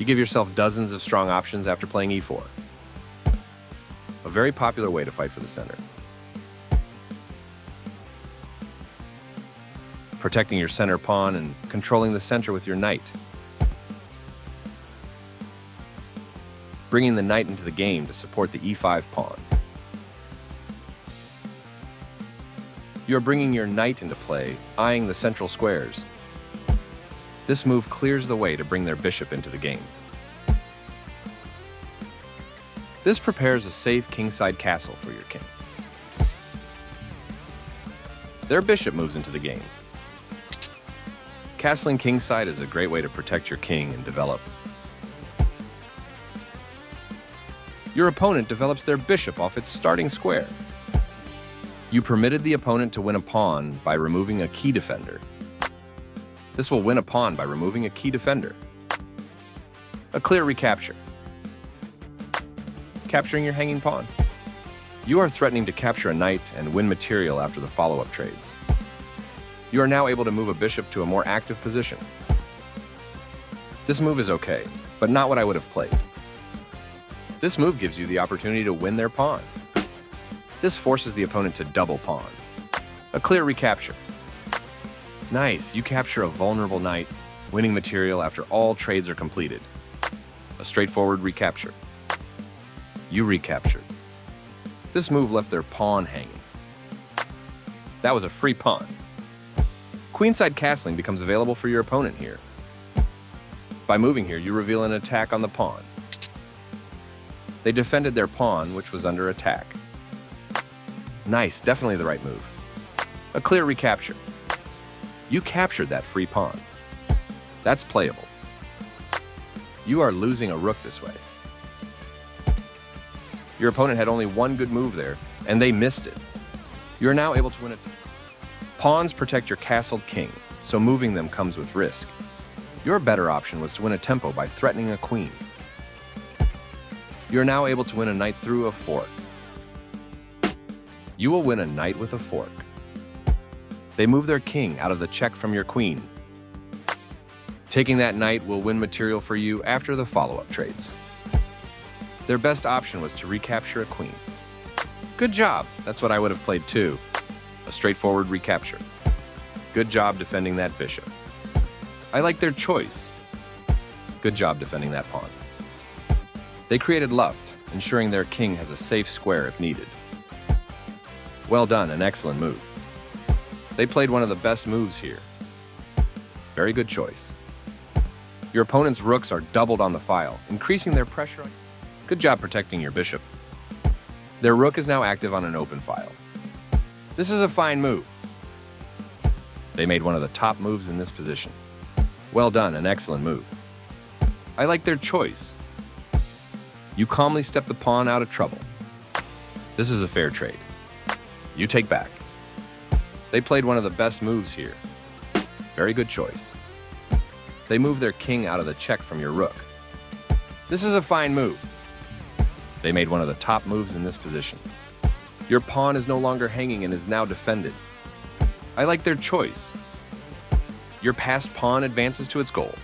You give yourself dozens of strong options after playing e4. A very popular way to fight for the center. Protecting your center pawn and controlling the center with your knight. Bringing the knight into the game to support the e5 pawn. You are bringing your knight into play, eyeing the central squares. This move clears the way to bring their bishop into the game. This prepares a safe kingside castle for your king. Their bishop moves into the game. Castling kingside is a great way to protect your king and develop. Your opponent develops their bishop off its starting square. You permitted the opponent to win a pawn by removing a key defender. This will win a pawn by removing a key defender. A clear recapture. Capturing your hanging pawn. You are threatening to capture a knight and win material after the follow-up trades. You are now able to move a bishop to a more active position. This move is okay, but not what I would have played. This move gives you the opportunity to win their pawn. This forces the opponent to double pawns. A clear recapture. Nice, you capture a vulnerable knight, winning material after all trades are completed. A straightforward recapture. You recaptured. This move left their pawn hanging. That was a free pawn. Queenside castling becomes available for your opponent here. By moving here, you reveal an attack on the pawn. They defended their pawn, which was under attack. Nice, definitely the right move. A clear recapture. You captured that free pawn. That's playable. You are losing a rook this way. Your opponent had only one good move there, and they missed it. You are now able to win it. Pawns protect your castled king, so moving them comes with risk. Your better option was to win a tempo by threatening a queen. You are now able to win a knight through a fork. You will win a knight with a fork. They move their king out of the check from your queen. Taking that knight will win material for you after the follow-up trades. Their best option was to recapture a queen. Good job, that's what I would have played too. A straightforward recapture. Good job defending that bishop. I like their choice. Good job defending that pawn. They created Luft, ensuring their king has a safe square if needed. Well done, an excellent move. They played one of the best moves here. Very good choice. Your opponent's rooks are doubled on the file, increasing their pressure on you. Good job protecting your bishop. Their rook is now active on an open file. This is a fine move. They made one of the top moves in this position. Well done, an excellent move. I like their choice. You calmly step the pawn out of trouble. This is a fair trade. You take back. They played one of the best moves here. Very good choice. They move their king out of the check from your rook. This is a fine move. They made one of the top moves in this position. Your pawn is no longer hanging and is now defended. I like their choice. Your passed pawn advances to its goal.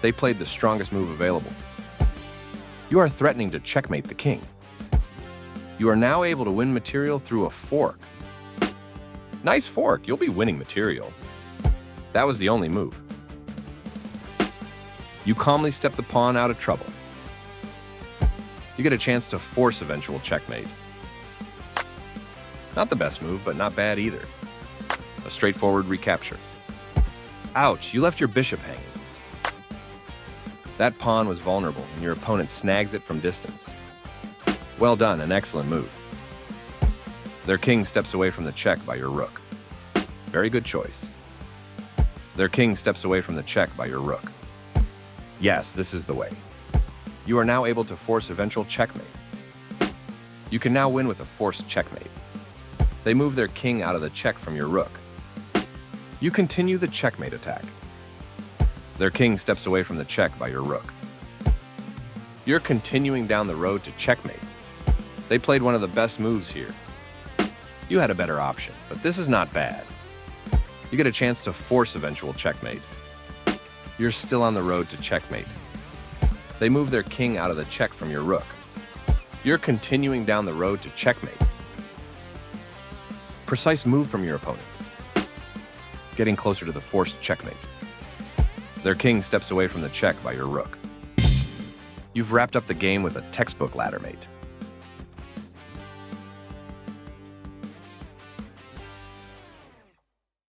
They played the strongest move available. You are threatening to checkmate the king. You are now able to win material through a fork. Nice fork, you'll be winning material. That was the only move. You calmly step the pawn out of trouble. You get a chance to force eventual checkmate. Not the best move, but not bad either. A straightforward recapture. Ouch, you left your bishop hanging. That pawn was vulnerable, and your opponent snags it from distance. Well done, an excellent move. Their king steps away from the check by your rook. Very good choice. Their king steps away from the check by your rook. Yes, this is the way. You are now able to force eventual checkmate. You can now win with a forced checkmate. They move their king out of the check from your rook. You continue the checkmate attack. Their king steps away from the check by your rook. You're continuing down the road to checkmate. They played one of the best moves here. You had a better option, but this is not bad. You get a chance to force eventual checkmate. You're still on the road to checkmate. They move their king out of the check from your rook. You're continuing down the road to checkmate. Precise move from your opponent. Getting closer to the forced checkmate. Their king steps away from the check by your rook. You've wrapped up the game with a textbook ladder mate.